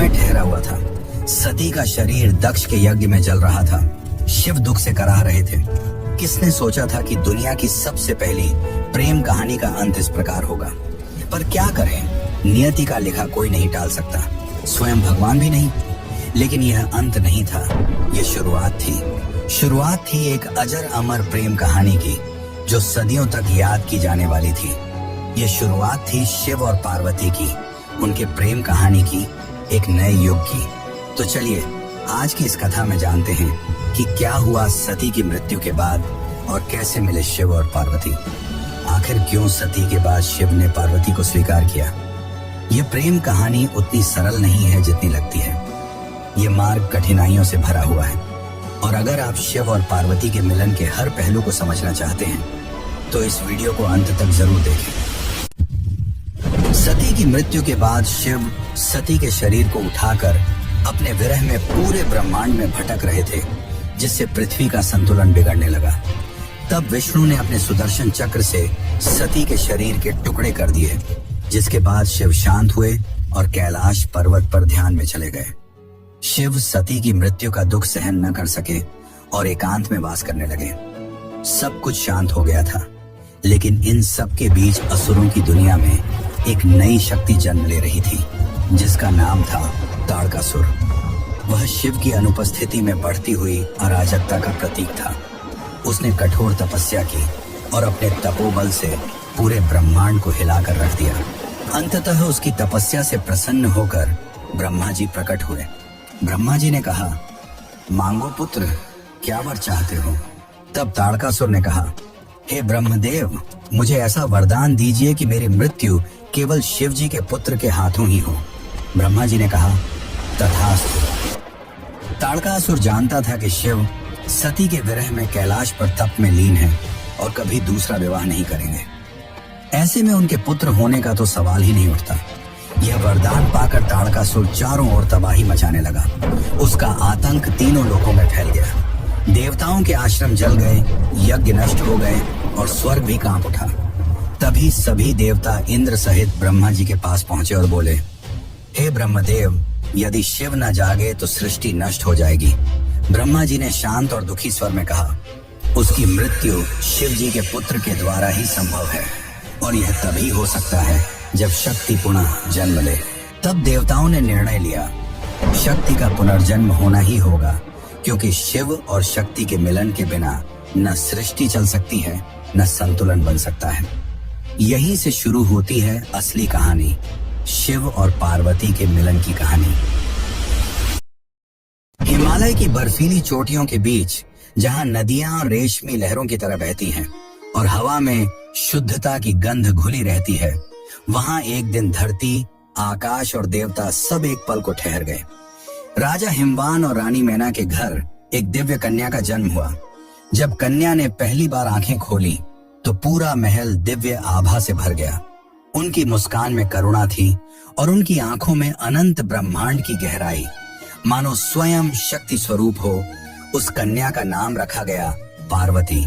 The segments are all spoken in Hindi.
समय ठहरा हुआ था। सती का शरीर दक्ष के यज्ञ में जल रहा था। शिव दुख से कराह रहे थे। किसने सोचा था कि दुनिया की सबसे पहली प्रेम कहानी का अंत इस प्रकार होगा। पर क्या करें, नियति का लिखा कोई नहीं टाल सकता, स्वयं भगवान भी नहीं। लेकिन यह अंत नहीं था, यह शुरुआत थी। शुरुआत थी एक अजर अमर प्रेम कहानी की, जो सदियों तक याद की जाने वाली थी। यह शुरुआत थी शिव और पार्वती की, उनके प्रेम कहानी की, एक नए युग की। तो चलिए आज की इस कथा में जानते हैं कि क्या हुआ सती की मृत्यु के बाद और कैसे मिले शिव और पार्वती। आखिर क्यों सती के बाद शिव ने पार्वती को स्वीकार किया। यह प्रेम कहानी उतनी सरल नहीं है जितनी लगती है। ये मार्ग कठिनाइयों से भरा हुआ है, और अगर आप शिव और पार्वती के मिलन के हर पहलू को समझना चाहते हैं तो इस वीडियो को अंत तक जरूर देखें। सती की मृत्यु के बाद शिव सती के शरीर को उठाकर अपने विरह में पूरे ब्रह्मांड में भटक रहे थे, जिससे पृथ्वी का संतुलन बिगड़ने लगा। तब विष्णु ने अपने सुदर्शन चक्र से सती के शरीर के टुकड़े कर दिए, जिसके बाद शिव शांत हुए और कैलाश पर्वत पर ध्यान में चले गए। शिव सती की मृत्यु का दुख सहन न कर सके और एकांत में वास करने लगे। सब कुछ शांत हो गया था, लेकिन इन सब के बीच असुरों की दुनिया में एक नई शक्ति जन्म ले रही थी, जिसका नाम था ताड़कासुर। वह शिव की अनुपस्थिति में बढ़ती हुई अराजकता का प्रतीक था। उसने कठोर तपस्या की और अपने तपोबल से पूरे ब्रह्मांड को हिलाकर रख दिया। अंततः उसकी तपस्या से प्रसन्न होकर ब्रह्मा जी प्रकट हुए। ब्रह्मा जी ने कहा, मांगो पुत्र, क्या वर चाहते हो। तब ताड़कासुर ने कहा, हे ब्रह्मदेव, मुझे ऐसा वरदान दीजिए कि मेरी मृत्यु केवल शिव जी के पुत्र के हाथों ही हो। ब्रह्मा जी ने कहा, तथास्तु। ताड़कासुर जानता था कि शिव सती के विरह में कैलाश पर तप में लीन है और कभी दूसरा विवाह नहीं करेंगे। ऐसे में उनके पुत्र होने का तो सवाल ही नहीं उठता। यह वरदान पाकर ताड़कासुर चारों ओर तबाही मचाने लगा। उसका आतंक तीनों लोकों में फैल गया। देवताओं के आश्रम जल गए, यज्ञ नष्ट हो गए और स्वर्ग भी कांप उठा। तभी सभी देवता इंद्र सहित ब्रह्मा जी के पास पहुंचे और बोले, हे ब्रह्मदेव, यदि शिव न जागे तो सृष्टि नष्ट हो जाएगी। ब्रह्मा जी ने शांत और दुखी स्वर में कहा, उसकी मृत्यु शिव जी के पुत्र के द्वारा ही संभव है, और यह तभी हो सकता है जब शक्ति पुनः जन्म ले। तब देवताओं ने निर्णय लिया, शक्ति का पुनर्जन्म होना ही होगा, क्योंकि शिव और शक्ति के मिलन के बिना न सृष्टि चल सकती है, न संतुलन बन सकता है। यहीं से शुरू होती है असली कहानी, शिव और पार्वती के मिलन की कहानी। हिमालय की बर्फीली चोटियों के बीच, जहां नदियां रेशमी लहरों की तरह बहती हैं और हवा में शुद्धता की गंध घुली रहती है, वहां एक दिन धरती, आकाश और देवता सब एक पल को ठहर गए। राजा हिमवान और रानी मैना के घर एक दिव्य कन्या का जन्म हुआ। जब कन्या ने पहली बार आंखें खोली तो पूरा महल दिव्य आभा से भर गया। उनकी मुस्कान में करुणा थी और उनकी आंखों में अनंत ब्रह्मांड की गहराई, मानो स्वयं शक्ति स्वरूप हो। उस कन्या का नाम रखा गया पार्वती।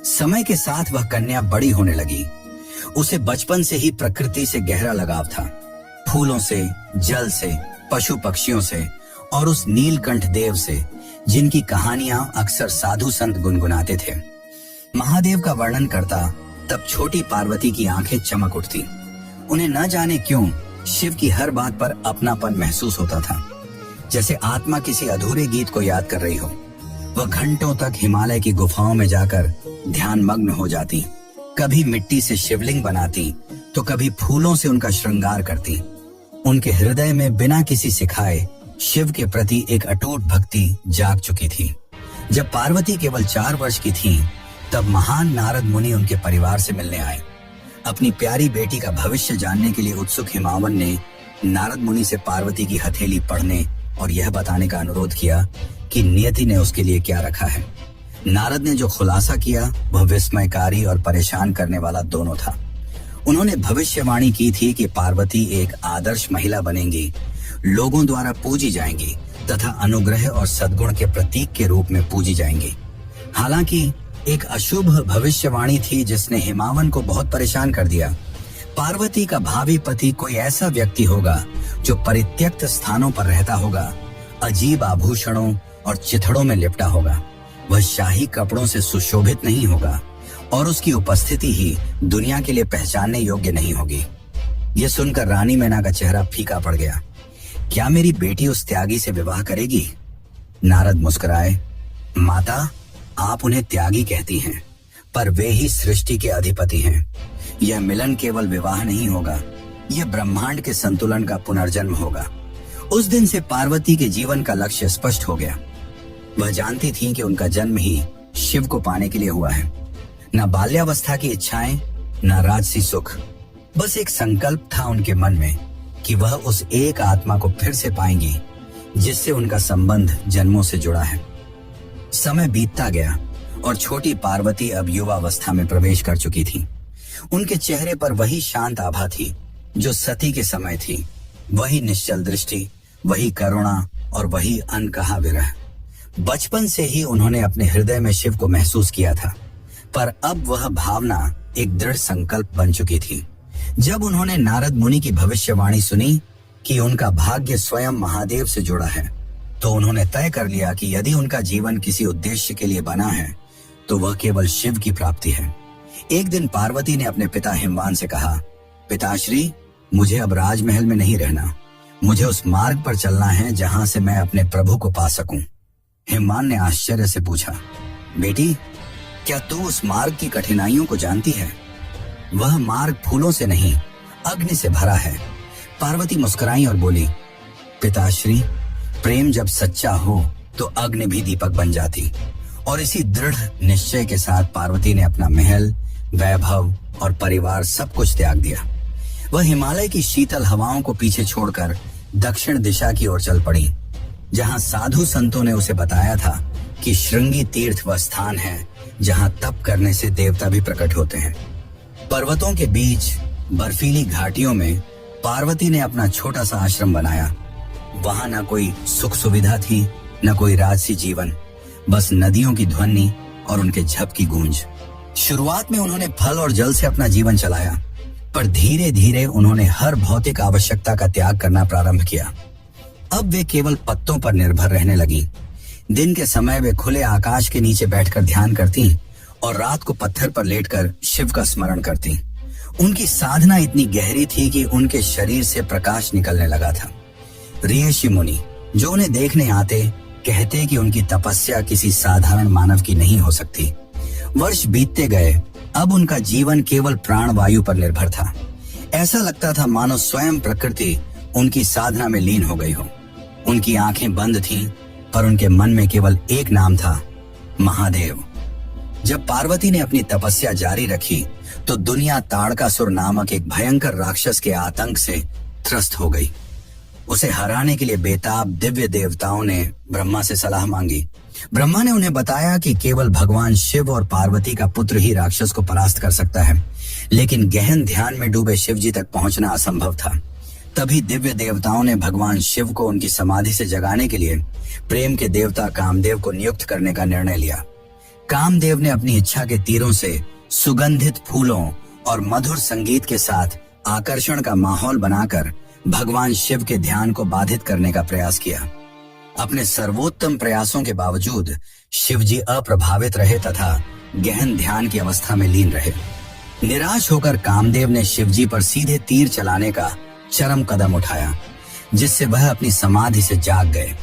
समय के साथ वह कन्या बड़ी होने लगी। उसे बचपन से ही प्रकृति से गहरा लगाव था, फूलों से, जल से, पशु पक्षियों से और उस नीलकंठ देव से, जिनकी कहानियां अक्सर साधु संत गुनगुनाते थे। महादेव का वर्णन करता तब छोटी पार्वती की आंखें चमक उठती। उन्हें न जाने क्यों शिव की हर बात पर अपनापन महसूस होता था, जैसे आत्मा किसी अधूरे गीत को याद कर रही हो। वह घंटों तक हिमालय की गुफाओं में जाकर ध्यान मग्न हो जाती। कभी मिट्टी से शिवलिंग बनाती तो कभी फूलों से उनका श्रृंगार करती। उनके हृदय में बिना किसी सिखाए शिव के प्रति एक अटूट भक्ति जाग चुकी थी। जब पार्वती केवल 4 वर्ष की थी, तब महान नारद मुनि उनके परिवार से मिलने आए। अपनी प्यारी बेटी का भविष्य जानने के लिए उत्सुक हिमावन ने नारद मुनि से पार्वती की हथेली पढ़ने और यह बताने का अनुरोध किया कि नियति ने उसके लिए क्या रखा है। नारद ने जो खुलासा किया वह विस्मयकारी और परेशान करने वाला दोनों था। उन्होंने भविष्यवाणी की थी कि पार्वती एक आदर्श महिला बनेंगी, लोगों द्वारा पूजी जाएंगी तथा अनुग्रह और सद्गुण के प्रतीक के रूप में पूजी जाएंगी। हालांकि एक अशुभ भविष्यवाणी थी जिसने हिमावन को बहुत परेशान कर दिया। पार्वती का भावी पति कोई ऐसा व्यक्ति होगा जो परित्यक्त स्थानों पर रहता होगा, अजीब आभूषणों और चिथड़ों में लिपटा होगा। वह शाही कपड़ों से सुशोभित नहीं होगा और उसकी उपस्थिति ही दुनिया के लिए पहचानने योग्य नहीं होगी। यह सुनकर रानी मैना का चेहरा फीका पड़ गया। क्या मेरी बेटी उस त्यागी से विवाह करेगी? नारद मुस्कुराए। माता, आप उन्हें त्यागी कहती हैं, पर वे ही सृष्टि के अधिपति हैं। यह मिलन केवल विवाह नहीं होगा, यह ब्रह्मांड के संतुलन का पुनर्जन्म होगा। उस दिन से पार्वती के जीवन का लक्ष्य स्पष्ट हो गया। वह जानती थीं कि उनका जन्म ही शिव को पाने के लिए हुआ है। न बाल्यावस्था की इच्छाएं, न राजसी सुख, बस एक संकल्प था उनके मन में कि वह उस एक आत्मा को फिर से पाएंगी जिससे उनका संबंध जन्मों से जुड़ा है। समय बीतता गया और छोटी पार्वती अब युवावस्था में प्रवेश कर चुकी थी। उनके चेहरे पर वही शांत आभा थी जो सती के समय थी, वही निश्चल दृष्टि, वही करुणा और वही अनकहा विरह। बचपन से ही उन्होंने अपने हृदय में शिव को महसूस किया था, पर अब वह भावना एक दृढ़ संकल्प बन चुकी थी। जब उन्होंने नारद मुनि की भविष्यवाणी सुनी कि उनका भाग्य स्वयं महादेव से जुड़ा है, तो उन्होंने तय कर लिया कि यदि उनका जीवन किसी उद्देश्य के लिए बना है तो वह केवल शिव की प्राप्ति है। एक दिन पार्वती ने अपने पिता हिमवान से कहा, पिताश्री, मुझे अब राजमहल में नहीं रहना, मुझे उस मार्ग पर चलना है जहां से मैं अपने प्रभु को पा सकूं। हिमवान ने आश्चर्य से पूछा, बेटी, क्या तू उस मार्ग की कठिनाइयों को जानती है? वह मार्ग फूलों से नहीं, अग्नि से भरा है। पार्वती मुस्कुराई और बोली, पिताश्री, प्रेम जब सच्चा हो तो अग्नि भी दीपक बन जाती। और इसी दृढ़ निश्चय के साथ पार्वती ने अपना महल, वैभव और परिवार सब कुछ त्याग दिया। वह हिमालय की शीतल हवाओं को पीछे छोड़कर दक्षिण दिशा की ओर चल पड़ी, जहां साधु संतों ने उसे बताया था कि श्रृंगी तीर्थ वह स्थान है जहां तप करने से देवता भी प्रकट होते हैं। पर्वतों के बीच बर्फीली घाटियों में पार्वती ने अपना छोटा सा आश्रम बनाया। वहां न कोई सुख सुविधा थी, न कोई राजसी जीवन, बस नदियों की ध्वनि और उनके झप की गूंज। शुरुआत में उन्होंने फल और जल से अपना जीवन चलाया, पर धीरे धीरे उन्होंने हर भौतिक आवश्यकता का त्याग करना प्रारंभ किया। अब वे केवल पत्तों पर निर्भर रहने लगी। दिन के समय वे खुले आकाश के नीचे बैठकर ध्यान करती और रात को पत्थर पर लेटकर शिव का स्मरण करती। उनकी साधना इतनी गहरी थी कि उनके शरीर से प्रकाश निकलने लगा था। ऋषि मुनि जो उन्हें देखने आते कहते कि उनकी तपस्या किसी साधारण मानव की नहीं हो सकती। वर्ष बीतते गए, अब उनका जीवन केवल प्राणवायु पर निर्भर था। ऐसा लगता था मानो स्वयं प्रकृति उनकी साधना में लीन हो गई हो। उनकी आंखें बंद थीं, पर उनके मन में केवल एक नाम था, महादेव। जब पार्वती ने अपनी तपस्या जारी रखी तो दुनिया ताड़कासुर नामक एक भयंकर राक्षस के आतंक से त्रस्त हो गई। उसे हराने के लिए बेताब दिव्य देवताओं ने ब्रह्मा से सलाह मांगी। ब्रह्मा ने उन्हें बताया कि केवल भगवान शिव और पार्वती का पुत्र ही राक्षस को परास्त कर सकता है, लेकिन गहन ध्यान में डूबे शिव जी तक पहुंचना असंभव था। तभी दिव्य देवताओं ने भगवान शिव को उनकी समाधि से जगाने के लिए प्रेम के देवता कामदेव को नियुक्त करने का निर्णय लिया। कामदेव ने अपनी इच्छा के तीरों से सुगंधित फूलों और मधुर संगीत के साथ आकर्षण का माहौल बनाकर भगवान शिव के ध्यान को बाधित करने का प्रयास किया। अपने सर्वोत्तम प्रयासों के बावजूद शिवजी अप्रभावित रहे तथा गहन ध्यान की अवस्था में लीन रहे। निराश होकर कामदेव ने शिवजी पर सीधे तीर चलाने का चरम कदम उठाया, जिससे वह अपनी समाधि से जाग गए।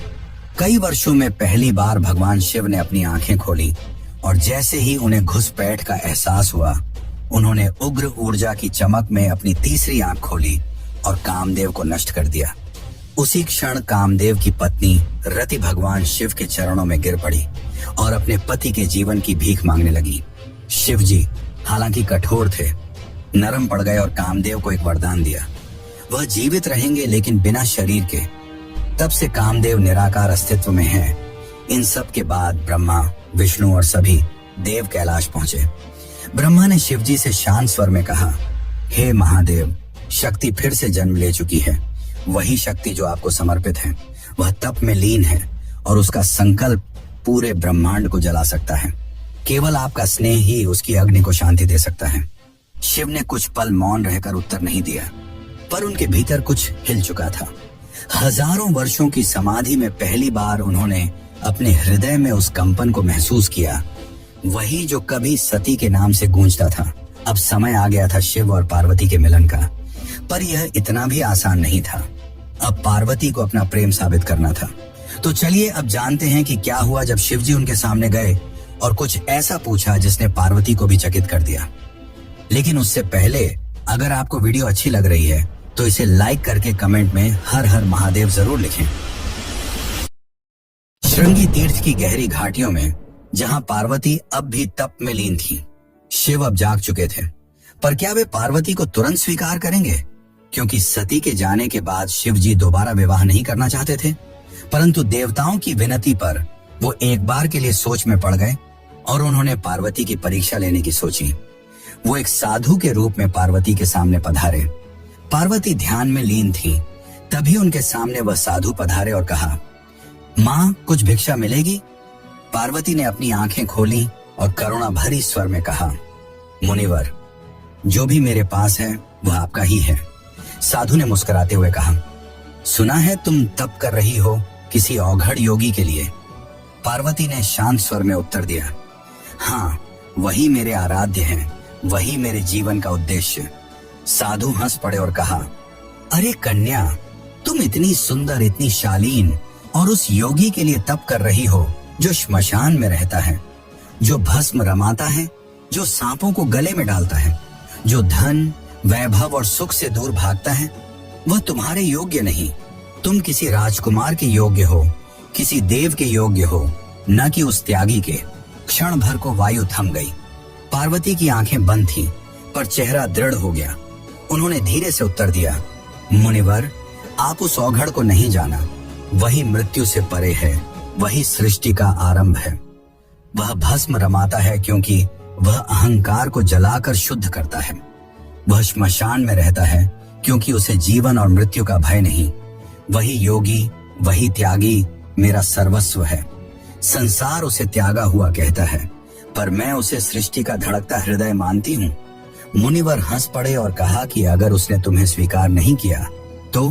कई वर्षों में पहली बार भगवान शिव ने अपनी आंखें खोली और जैसे ही उन्हें घुसपैठ का एहसास हुआ, उन्होंने उग्र ऊर्जा की चमक में अपनी तीसरी आंख खोली और कामदेव को नष्ट कर दिया। उसी क्षण कामदेव की पत्नी रति भगवान शिव के चरणों में गिर पड़ी और अपने पति के जीवन की भीख मांगने लगी। शिव जी हालांकि कठोर थे, नरम पड़ गए और कामदेव को एक वरदान दिया, वह जीवित रहेंगे लेकिन बिना शरीर के। तब से कामदेव निराकार अस्तित्व में हैं। इन सब के बाद ब्रह्मा, विष्णु और सभी देव कैलाश पहुंचे। ब्रह्मा ने शिवजी से शांत स्वर में कहा, हे महादेव, शक्ति फिर से जन्म ले चुकी है। वही शक्ति जो आपको समर्पित है, वह तप में लीन है और उसका संकल्प पूरे ब्रह्मांड को जला सकता है। केवल आपका स्नेह ही उसकी अग्नि को शांति दे सकता है। शिव ने कुछ पल मौन रहकर उत्तर नहीं दिया, पर उनके भीतर कुछ हिल चुका था। हजारों वर्षों की समाधि में पहली बार उन्होंने अपने हृदय में उस कंपन को महसूस किया, वही जो कभी सती के नाम से गूंजता था। अब समय आ गया था शिव और पार्वती के मिलन का, पर यह इतना भी आसान नहीं था। अब पार्वती को अपना प्रेम साबित करना था। तो चलिए अब जानते हैं कि क्या हुआ जब शिवजी उनके सामने गए और कुछ ऐसा पूछा जिसने पार्वती को भी चकित कर दिया। लेकिन उससे पहले अगर आपको वीडियो अच्छी लग रही है तो इसे लाइक करके कमेंट में हर हर महादेव जरूर लिखें। श्रृंगी तीर्थ की गहरी घाटियों में जहां पार्वती अब भी तप में लीन थी, शिव अब जाग चुके थे। पर क्या वे पार्वती को तुरंत स्वीकार करेंगे? क्योंकि सती के जाने के बाद शिव जी दोबारा विवाह नहीं करना चाहते थे, परंतु देवताओं की विनती पर वो एक बार के लिए सोच में पड़ गए और उन्होंने पार्वती की परीक्षा लेने की सोची। वो एक साधु के रूप में पार्वती के सामने पधारे। पार्वती ध्यान में लीन थी। तभी उनके सामने वह साधु पधारे और कहा, माँ कुछ भिक्षा मिलेगी? पार्वती ने अपनी आंखें खोली और करुणा भरी स्वर में कहा, मुनिवर, जो भी मेरे पास है वह आपका ही है। साधु ने मुस्कुराते हुए कहा, सुना है तुम तप कर रही हो किसी औघड़ योगी के लिए। पार्वती ने शांत स्वर में उत्तर दिया, हाँ, वही मेरे आराध्य हैं, वही मेरे जीवन का उद्देश्य। साधु हंस पड़े और कहा, अरे कन्या, तुम इतनी सुंदर, इतनी शालीन और उस योगी के लिए तप कर रही हो जो श्मशान में रहता है, जो भस्म रमाता है, जो सांपों को गले में डालता है, जो धन, वैभव और सुख से दूर भागता है। वह तुम्हारे योग्य नहीं। तुम किसी राजकुमार के योग्य हो, किसी देव के योग्य हो, न कि उस त्यागी के। क्षण भर को वायु थम गई। पार्वती की आंखें बंद थीं, पर चेहरा दृढ़ हो गया। उन्होंने धीरे से उत्तर दिया, मुनिवर, आप उस औघड़ को नहीं जाना। वही मृत्यु से परे है, वही सृष्टि का आरंभ है। वह भस्म रमाता है क्योंकि वह अहंकार को जलाकर शुद्ध करता है। वह श्मशान में रहता है क्योंकि उसे जीवन और मृत्यु का भय नहीं। वही योगी, वही त्यागी मेरा सर्वस्व है। संसार उसे त्यागा हुआ कहता है, पर मैं उसे सृष्टि का धड़कता हृदय मानती हूँ। मुनिवर हंस पड़े और कहा कि अगर उसने तुम्हें स्वीकार नहीं किया तो?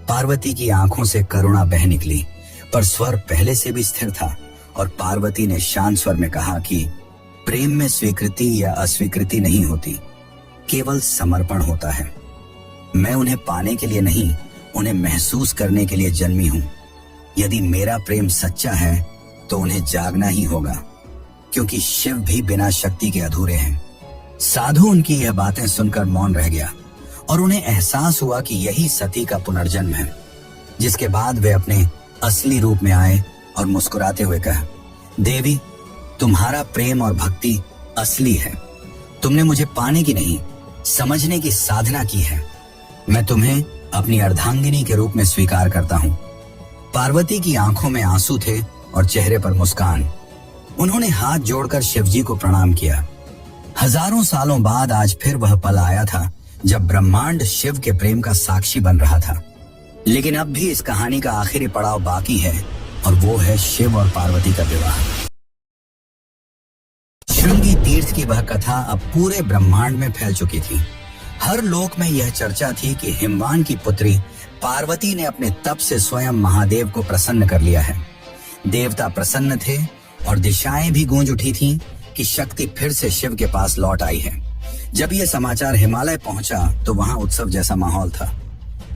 पार्वती की आंखों से करुणा बह निकली, पर स्वर पहले से भी स्थिर था और पार्वती ने शांत स्वर में कहा कि प्रेम में स्वीकृति या अस्वीकृति नहीं होती, केवल समर्पण होता है। मैं उन्हें पाने के लिए नहीं, उन्हें महसूस करने के लिए जन्मी हूँ। यदि मेरा प्रेम सच्चा है तो उन्हें जागना ही होगा, क्योंकि शिव भी बिना शक्ति के अधूरे हैं। साधु उनकी यह बातें सुनकर मौन रह गया और उन्हें एहसास हुआ कि यही सती का पुनर्जन्म है। जिसके बाद वे अपने असली रूप में आए और मुस्कुराते हुए कहा, देवी, तुम्हारा प्रेम और भक्ति असली है। तुमने मुझे पाने की नहीं, समझने की साधना की है। मैं तुम्हें अपनी अर्धांगिनी के रूप में स्वीकार करता हूँ। पार्वती की आंखों में आंसू थे और चेहरे पर मुस्कान। उन्होंने हाथ जोड़कर शिवजी को प्रणाम किया। हजारों सालों बाद आज फिर वह पल आया था जब ब्रह्मांड शिव के प्रेम का साक्षी बन रहा था। लेकिन अब भी इस कहानी का आखिरी पड़ाव बाकी है और वो है शिव और पार्वती का विवाह। श्रृंगी तीर्थ की वह कथा अब पूरे ब्रह्मांड में फैल चुकी थी। हर लोक में यह चर्चा थी कि हिमवान की पुत्री पार्वती ने अपने तप से स्वयं महादेव को प्रसन्न कर लिया है। देवता प्रसन्न थे और दिशाएं भी गूंज उठी थीं कि शक्ति फिर से शिव के पास लौट आई है। जब यह समाचार हिमालय पहुंचा तो वहां उत्सव जैसा माहौल था,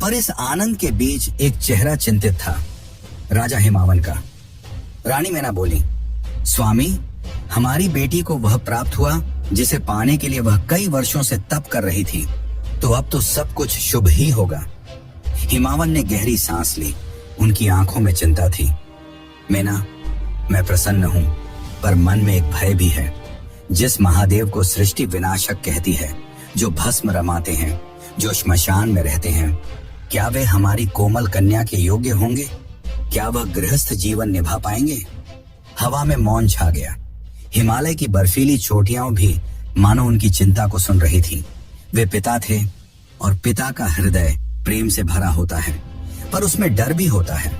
पर इस आनंद के बीच एक चेहरा चिंतित था, राजा हिमावन का। रानी मैना बोली, स्वामी, हमारी बेटी को वह प्राप्त हुआ जिसे पाने के लिए वह कई वर्षों से तप कर रही थी, तो अब तो सब कुछ शुभ ही होगा। हिमावन ने गहरी सांस ली। उनकी आंखों में चिंता थी। मैना, मैं प्रसन्न हूं, पर मन में एक भय भी है। जिस महादेव को सृष्टि विनाशक कहती है, जो भस्म रमाते हैं, जो श्मशान में रहते हैं, क्या वे हमारी कोमल कन्या के योग्य होंगे? क्या वह गृहस्थ जीवन निभा पाएंगे? हवा में मौन छा गया। हिमालय की बर्फीली चोटियां भी मानो उनकी चिंता को सुन रही थी। वे पिता थे और पिता का हृदय प्रेम से भरा होता है, पर उसमें डर भी होता है।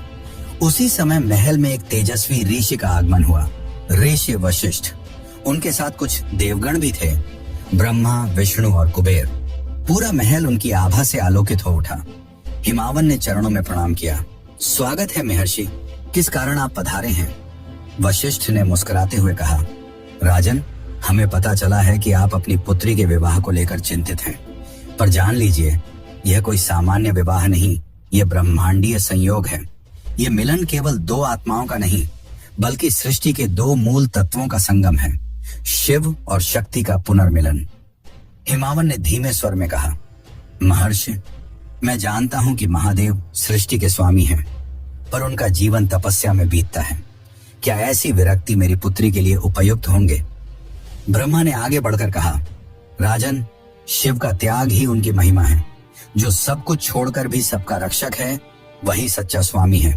उसी समय महल में एक तेजस्वी ऋषि का आगमन हुआ, ऋषि वशिष्ठ। उनके साथ कुछ देवगण भी थे, ब्रह्मा, विष्णु और कुबेर। पूरा महल उनकी आभा से आलोकित हो उठा। हिमावन ने चरणों में प्रणाम किया। स्वागत है महर्षि, किस कारण आप पधारे हैं? वशिष्ठ ने मुस्कुराते हुए कहा, राजन, हमें पता चला है कि आप अपनी पुत्री के विवाह को लेकर चिंतित हैं, पर जान लीजिए यह कोई सामान्य विवाह नहीं, यह ब्रह्मांडीय संयोग है। यह मिलन केवल दो आत्माओं का नहीं, बल्कि सृष्टि के दो मूल तत्वों का संगम है, शिव और शक्ति का पुनर्मिलन। हिमावन ने धीमे स्वर में कहा, महर्षि, मैं जानता हूं कि महादेव सृष्टि के स्वामी हैं, पर उनका जीवन तपस्या में बीतता है। क्या ऐसी विरक्ति मेरी पुत्री के लिए उपयुक्त होंगे? ब्रह्मा ने आगे बढ़कर कहा, राजन, शिव का त्याग ही उनकी महिमा है। जो सब कुछ छोड़कर भी सबका रक्षक है, वही सच्चा स्वामी है।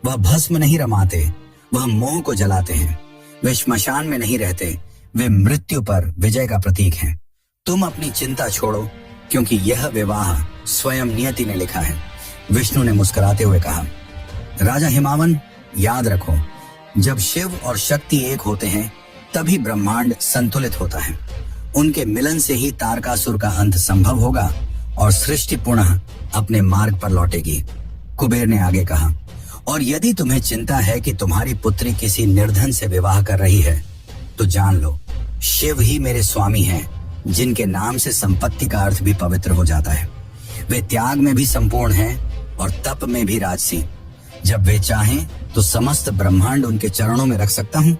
वह भस्म नहीं रमाते, वह मोह को जलाते हैं। वे श्मशान में नहीं रहते, वे मृत्यु पर विजय का प्रतीक हैं। तुम अपनी चिंता छोड़ो, क्योंकि यह विवाह स्वयं नियति ने लिखा है। विष्णु ने मुस्कुराते हुए कहा, राजा हिमावन, याद रखो, जब शिव और शक्ति एक होते हैं तभी ब्रह्मांड संतुलित होता है। उनके मिलन से ही तारकासुर का अंत संभव होगा और सृष्टि पुनः अपने मार्ग पर लौटेगी। कुबेर ने आगे कहा, और यदि तुम्हें चिंता है कि तुम्हारी पुत्री किसी निर्धन से विवाह कर रही है, तो जान लो, शिव ही मेरे स्वामी हैं, जिनके नाम से संपत्ति का अर्थ भी पवित्र हो जाता है। वे त्याग में भी संपूर्ण हैं और तप में भी राजसी। जब वे चाहें तो समस्त ब्रह्मांड उनके चरणों में रख सकता हूं।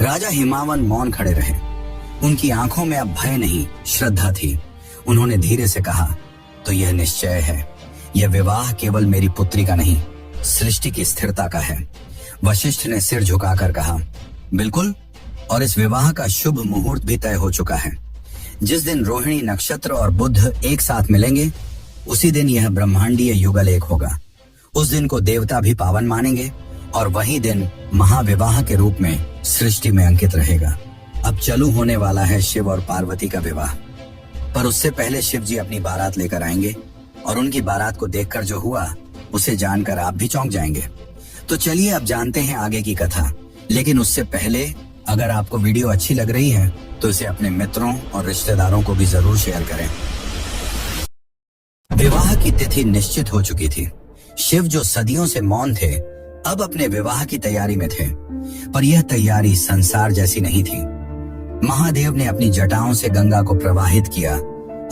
राजा हिमावन मौन खड़े रहे। उनकी आंखों में अब भय नहीं, श्रद्धा थी। उन्होंने धीरे से कहा, तो यह निश्चय है, यह विवाह केवल मेरी पुत्री का नहीं, सृष्टि की स्थिरता का है। वशिष्ठ ने सिर झुकाकर कहा, बिल्कुल, और इस विवाह का शुभ मुहूर्त भी तय हो चुका है। जिस दिन रोहिणी नक्षत्र और बुध एक साथ मिलेंगे, उसी दिन यह ब्रह्मांडीय युगल एक होगा। उस दिन को देवता भी पावन मानेंगे और वही दिन महाविवाह के रूप में सृष्टि में अंकित रहेगा। अब चालू होने वाला है शिव और पार्वती का विवाह, पर उससे पहले शिव जी अपनी बारात लेकर आएंगे और उनकी बारात को देखकर जो हुआ उसे जानकर आप भी चौंक जाएंगे। तो चलिए अब जानते हैं आगे की कथा, लेकिन उससे पहले अगर आपको वीडियो अच्छी लग रही है तो इसे अपने मित्रों और रिश्तेदारों को भी जरूर शेयर करें। विवाह की तिथि निश्चित हो चुकी थी। शिव जो सदियों से मौन थे, अब अपने विवाह की तैयारी में थे, पर यह तैयारी संसार जैसी नहीं थी। महादेव ने अपनी जटाओं से गंगा को प्रवाहित किया,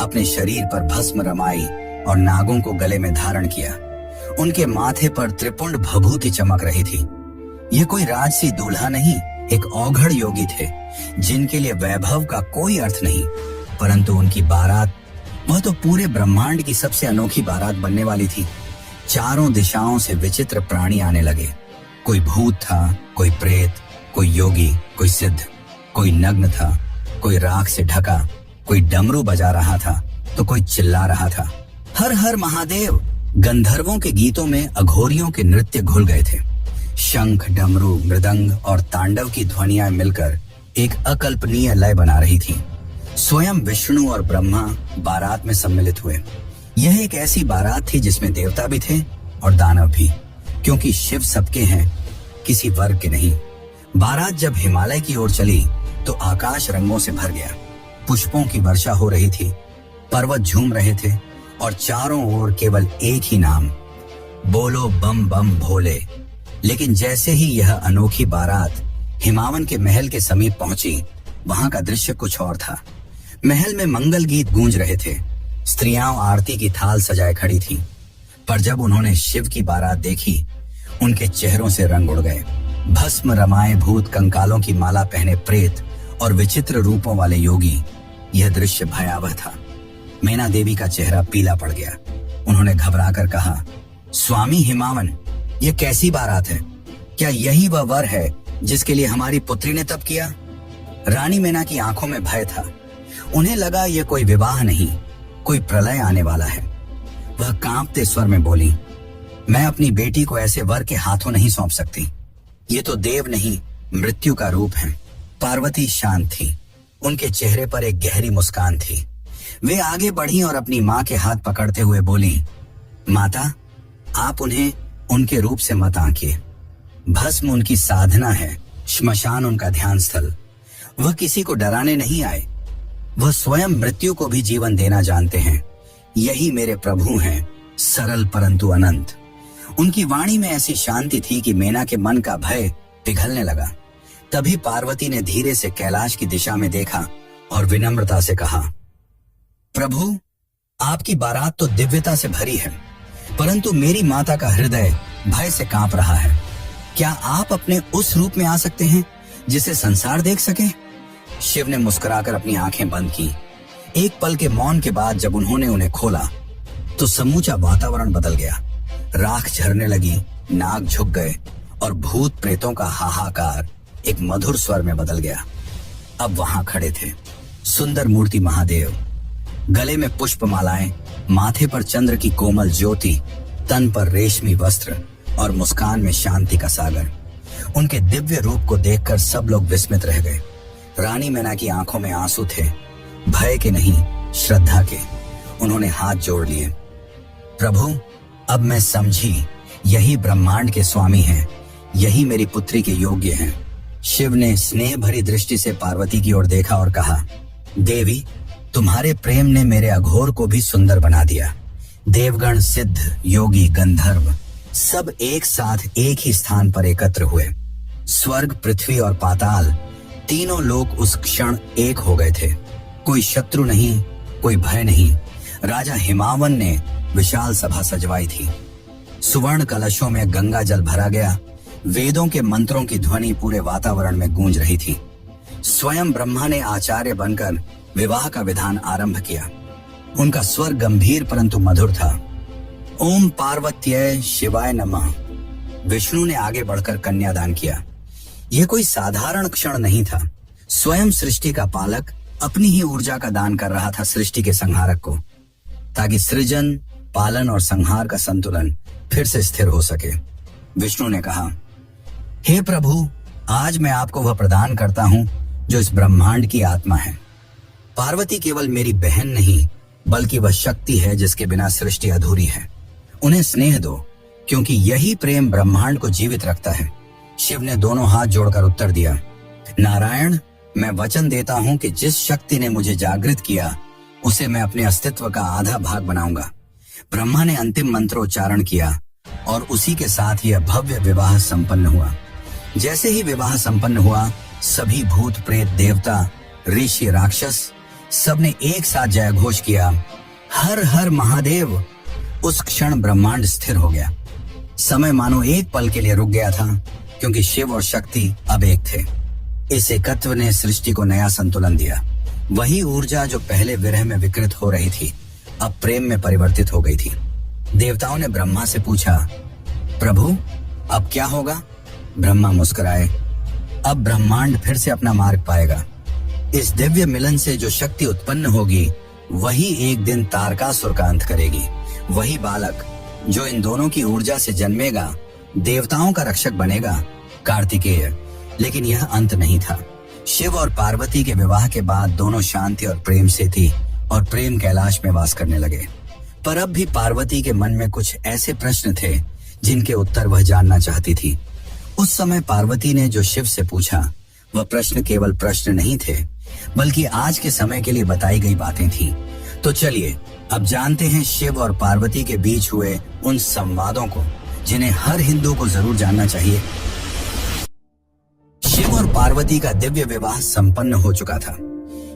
अपने शरीर पर भस्म रमाई और नागों को गले में धारण किया। उनके माथे पर त्रिपुंड भभूति चमक रही थी। यह कोई राजसी दूल्हा नहीं, एक औघड़ योगी थे, जिनके लिए वैभव का कोई अर्थ नहीं, परंतु उनकी बारात, वह तो पूरे ब्रह्मांड की सबसे अनोखी बारात बनने वाली थी। चारों दिशाओं से विचित्र प्राणी आने लगे। कोई भूत था, कोई प्रेत, कोई योगी, कोई सिद्ध, कोई नग्न था, कोई राख से ढका, कोई डमरू बजा रहा था तो कोई चिल्ला रहा था, हर हर महादेव। गंधर्वों के गीतों में अघोरियों के नृत्य घुल गए थे। शंख, डमरू, मृदंग और तांडव की ध्वनियां मिलकर एक अकल्पनीय लय बना रही थी। स्वयं विष्णु और ब्रह्मा बारात में सम्मिलित हुए। यह एक ऐसी बारात थी जिसमें देवता भी थे और दानव भी, क्योंकि शिव सबके हैं, किसी वर्ग के नहीं। बारात जब हिमालय की ओर चली तो आकाश रंगों से भर गया। पुष्पों की वर्षा हो रही थी, पर्वत झूम रहे थे और चारों ओर केवल एक ही नाम, बोलो बम बम भोले। लेकिन जैसे ही यह अनोखी बारात हिमावन के महल के समीप पहुंची, वहां का दृश्य कुछ और था। महल में मंगल गीत गूंज रहे थे, स्त्रियां आरती की थाल सजाए खड़ी थी, पर जब उन्होंने शिव की बारात देखी, उनके चेहरों से रंग उड़ गए। भस्म रमाए भूत, कंकालों की माला पहने प्रेत और विचित्र रूपों वाले योगी, यह दृश्य भयावह था। मैना देवी का चेहरा पीला पड़ गया। उन्होंने घबराकर कहा, स्वामी हिमावन, यह कैसी बारात है? क्या यही वह वर है जिसके लिए हमारी पुत्री ने तप किया? रानी मैना की आंखों में भय था। उन्हें लगा यह कोई विवाह नहीं, कोई प्रलय आने वाला है। वह कांपते स्वर में बोली, मैं अपनी बेटी को ऐसे वर के हाथों नहीं सौंप सकती। ये तो देव नहीं, मृत्यु का रूप है। पार्वती शांत थी, उनके चेहरे पर एक गहरी मुस्कान थी। वे आगे बढ़ी और अपनी माँ के हाथ पकड़ते हुए बोली, माता, आप उन्हें उनके रूप से मत आंकिए। भस्म उनकी साधना है, श्मशान उनका ध्यान स्थल। वह किसी को डराने नहीं आए, वह स्वयं मृत्यु को भी जीवन देना जानते हैं। यही मेरे प्रभु हैं, सरल परंतु अनंत। उनकी वाणी में ऐसी शांति थी कि मीना के मन का भय पिघलने लगा। तभी पार्वती ने धीरे से कैलाश की दिशा में देखा और विनम्रता से कहा, प्रभु, आपकी बारात तो दिव्यता से भरी है, परंतु मेरी माता का हृदय भय से कांप रहा है। क्या आप अपने उस रूप में आ सकते हैं जिसे संसार देख सके? शिव ने मुस्कुराकर अपनी आंखें बंद की। एक पल के मौन के बाद जब उन्होंने उन्हें खोला तो समूचा वातावरण बदल गया। राख झरने लगी, नाग झुक गए और भूत प्रेतों का हाहाकार एक मधुर स्वर में बदल गया। अब वहां खड़े थे सुंदर मूर्ति महादेव, गले में पुष्पमालाएं, माथे पर चंद्र की कोमल ज्योति, तन पर रेशमी वस्त्र और मुस्कान में शांति का सागर। उनके दिव्य रूप को देखकर सब लोग विस्मित रह गए। रानी मीना की आंखों में आंसू थे, भय के नहीं, श्रद्धा के। उन्होंने हाथ जोड़ लिए। प्रभु, अब मैं समझी, यही ब्रह्मांड के स्वामी हैं, यही मेरी पुत्री के योग्य हैं। शिव ने स्नेह भरी दृष्टि से पार्वती की ओर देखा और कहा, देवी, तुम्हारे प्रेम ने मेरे अघोर को भी सुंदर बना दिया। देवगण, सिद्ध, योगी, गंधर्व सब एक साथ एक ही स्थान पर एकत्र हुए। स्वर्ग, पृथ्वी और पाताल तीनों लोग उस क्षण एक हो गए थे। कोई शत्रु नहीं, कोई भय नहीं। राजा हिमावन ने विशाल सभा सजवाई थी। सुवर्ण कलशों में गंगा जल भरा गया। वेदों के मंत्रों की ध्वनि पूरे वातावरण में गूंज रही थी। स्वयं ब्रह्मा ने आचार्य बनकर विवाह का विधान आरंभ किया। उनका स्वर गंभीर परंतु मधुर था। ओम पार्वत्य शिवाय नमः। विष्णु ने आगे बढ़कर कन्यादान किया। यह कोई साधारण क्षण नहीं था। स्वयं सृष्टि का पालक अपनी ही ऊर्जा का दान कर रहा था सृष्टि के संहारक को, ताकि सृजन, पालन और संहार का संतुलन फिर से स्थिर हो सके। विष्णु ने कहा, हे प्रभु, आज मैं आपको वह प्रदान करता हूं जो इस ब्रह्मांड की आत्मा है। पार्वती केवल मेरी बहन नहीं, बल्कि वह शक्ति है जिसके बिना सृष्टि अधूरी है। उन्हें स्नेह दो, क्योंकि यही प्रेम ब्रह्मांड को जीवित रखता है। शिव ने दोनों हाथ जोड़कर उत्तर दिया, नारायण, मैं वचन देता हूं कि जिस शक्ति ने मुझे जागृत किया उसे मैं अपने अस्तित्व का आधा भाग बनाऊंगा। ब्रह्मा ने अंतिम मंत्रोच्चारण किया और उसी के साथ यह भव्य विवाह संपन्न हुआ। जैसे ही विवाह संपन्न हुआ, सभी भूत, प्रेत, देवता, ऋषि, राक्षस सबने एक साथ जय घोष किया, हर हर महादेव। उस क्षण ब्रह्मांड स्थिर हो गया। समय मानो एक पल के लिए रुक गया था, क्योंकि शिव और शक्ति अब एक थे। इस एकत्व ने सृष्टि को नया संतुलन दिया। वही ऊर्जा जो पहले विरह में विकृत हो रही थी, अब प्रेम में परिवर्तित हो गई थी। देवताओं ने ब्रह्मा से पूछा, प्रभु, अब क्या होगा? ब्रह्मा मुस्कुराए, अब ब्रह्मांड फिर से अपना मार्ग पाएगा। इस दिव्य मिलन से जो शक्ति उत्पन्न होगी, वही एक दिन तारकासुर का अंत करेगी। वही बालक जो इन दोनों की ऊर्जा से जन्मेगा, देवताओं का रक्षक बनेगा, कार्तिकेय। लेकिन यह अंत नहीं था। शिव और पार्वती के विवाह के बाद दोनों शांति और प्रेम से थी और प्रेम कैलाश में वास करने लगे। पर अब भी पार्वती के मन में कुछ ऐसे प्रश्न थे जिनके उत्तर वह जानना चाहती थी। उस समय पार्वती ने जो शिव से पूछा, वह प्रश्न केवल प्रश्न नहीं थे, बल्कि आज के समय के लिए बताई गई बातें थीं। तो चलिए अब जानते हैं शिव और पार्वती के बीच हुए उन संवादों को, जिन्हें हर हिंदू को जरूर जानना चाहिए। शिव और पार्वती का दिव्य विवाह संपन्न हो चुका था।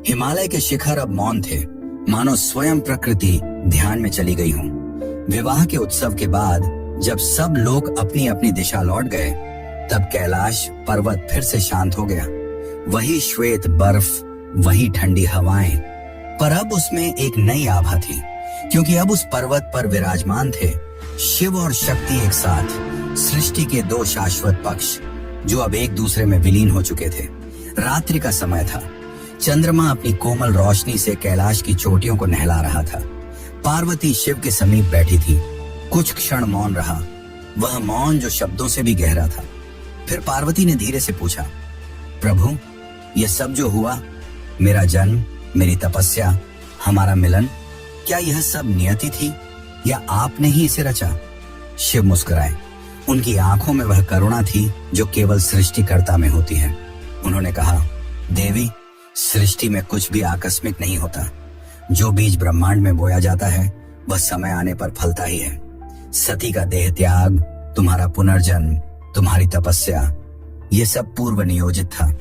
हिमालय के शिखर अब मौन थे, मानो स्वयं प्रकृति ध्यान में चली गई हो। विवाह के उत्सव के बाद जब सब लोग अपनी अपनी दिशा लौट गए, तब कैलाश पर्वत फिर से शांत हो गया। वही श्वेत बर्फ, वही ठंडी हवाएं, पर अब उसमें एक नई आभा थी, क्योंकि अब उस पर्वत पर विराजमान थे शिव और शक्ति एक साथ, सृष्टि के दो शाश्वत पक्ष जो अब एक दूसरे में विलीन हो चुके थे। रात्रि का समय था। चंद्रमा अपनी कोमल रोशनी से कैलाश की चोटियों को नहला रहा था। पार्वती शिव के समीप बैठी थी। कुछ क्षण मौन रहा, वह मौन जो शब्दों से भी गहरा था। फिर पार्वती ने धीरे से पूछा, प्रभु, यह सब जो हुआ, मेरा जन्म, मेरी तपस्या, हमारा मिलन, क्या यह सब नियति थी या आपने ही इसे रचा? शिव मुस्कुराए। उनकी आंखों में वह करुणा थी जो केवल सृष्टिकर्ता में होती है। उन्होंने कहा, देवी, सृष्टि में कुछ भी आकस्मिक नहीं होता। जो बीज ब्रह्मांड में बोया जाता है, वह समय आने पर फलता ही है। सती का देह त्याग, तुम्हारा पुनर्जन्म, तुम्हारी तपस्या, ये सब पूर्व नियोजित था।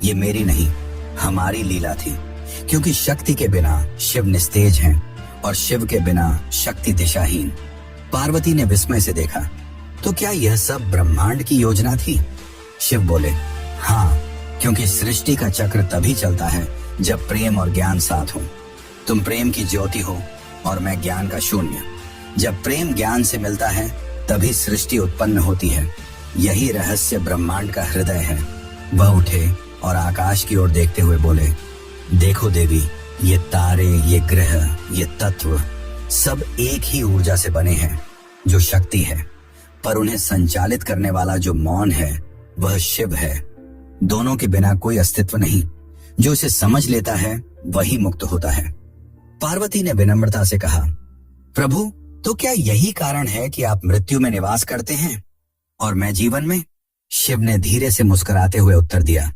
ये मेरी नहीं, हमारी लीला थी। क्योंकि शक्ति के बिना शिव निस्तेज हैं और शिव के बिना शक्ति दिशाहीन। पार्वती ने विस्मय से देखा, तो क्या यह सब ब्रह्मांड की योजना थी? शिव बोले, हाँ, क्योंकि सृष्टि का चक्र तभी चलता है जब प्रेम और ज्ञान साथ हो। तुम प्रेम की ज्योति हो और मैं ज्ञान का शून्य। जब प्रेम ज्ञान से मिलता है तभी सृष्टि उत्पन्न होती है। यही रहस्य ब्रह्मांड का हृदय है। वह उठे और आकाश की ओर देखते हुए बोले, देखो देवी, ये तारे, ये ग्रह, ये तत्व सब एक ही ऊर्जा से बने हैं जो शक्ति है, पर उन्हें संचालित करने वाला जो मौन है वह शिव है। दोनों के बिना कोई अस्तित्व नहीं। जो इसे समझ लेता है वही मुक्त होता है। पार्वती ने विनम्रता से कहा, प्रभु, तो क्या यही कारण है कि आप मृत्यु में निवास करते हैं और मैं जीवन में? शिव ने धीरे से मुस्कुराते हुए उत्तर दिया,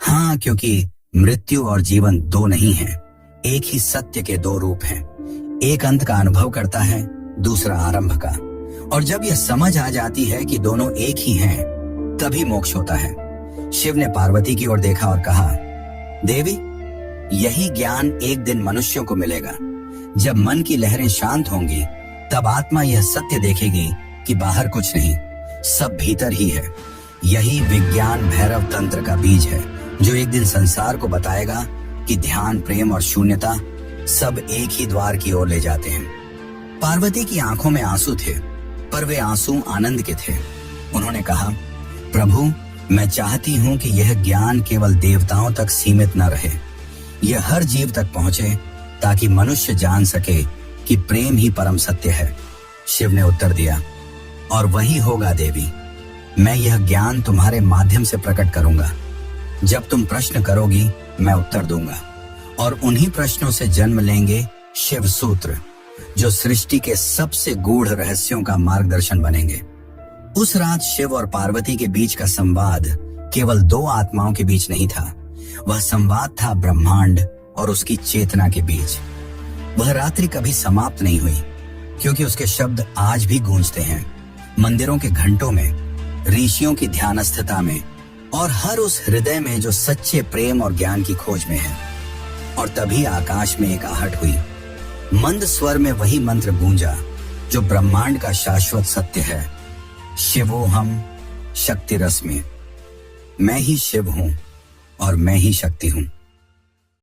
हाँ, क्योंकि मृत्यु और जीवन दो नहीं हैं, एक ही सत्य के दो रूप हैं। एक अंत का अनुभव करता है, दूसरा आरंभ का। और जब यह समझ आ जाती है कि दोनों एक ही हैं, तभी मोक्ष होता है। शिव ने पार्वती की ओर देखा और कहा, देवी, यही ज्ञान एक दिन मनुष्यों को मिलेगा। जब मन की लहरें शांत होंगी तब आत्मा यह सत्य देखेगी कि बाहर कुछ नहीं, सब भीतर ही है। यही विज्ञान भैरव तंत्र का बीज है जो एक दिन संसार को बताएगा कि ध्यान, प्रेम और शून्यता सब एक ही द्वार की ओर ले जाते हैं। पार्वती की आंखों में आंसू थे, पर वे आंसू आनंद के थे। उन्होंने कहा, प्रभु, मैं चाहती हूँ कि यह ज्ञान केवल देवताओं तक सीमित न रहे, यह हर जीव तक पहुँचे, ताकि मनुष्य जान सके कि प्रेम ही परम सत्य है। शिव ने उत्तर दिया, और वही होगा देवी। मैं यह ज्ञान तुम्हारे माध्यम से प्रकट करूंगा। जब तुम प्रश्न करोगी मैं उत्तर दूंगा, और उन्हीं प्रश्नों से जन्म लेंगे शिव सूत्र, जो सृष्टि के सबसे गूढ़ रहस्यों का मार्गदर्शन बनेंगे। उस रात शिव और पार्वती के बीच का संवाद केवल दो आत्माओं के बीच नहीं था, वह संवाद था ब्रह्मांड और उसकी चेतना के बीच। वह रात्रि कभी समाप्त नहीं हुई, क्योंकि उसके शब्द आज भी गूंजते हैं, मंदिरों के घंटों में, ऋषियों की ध्यानस्थता में, और हर उस हृदय में जो सच्चे प्रेम और ज्ञान की खोज में है। और तभी आकाश में एक आहट हुई। मंद स्वर में वही मंत्र गूंजा जो ब्रह्मांड का शाश्वत सत्य है, शिवोहम शक्ति रस में। मैं ही शिव हूं और मैं ही शक्ति हूं।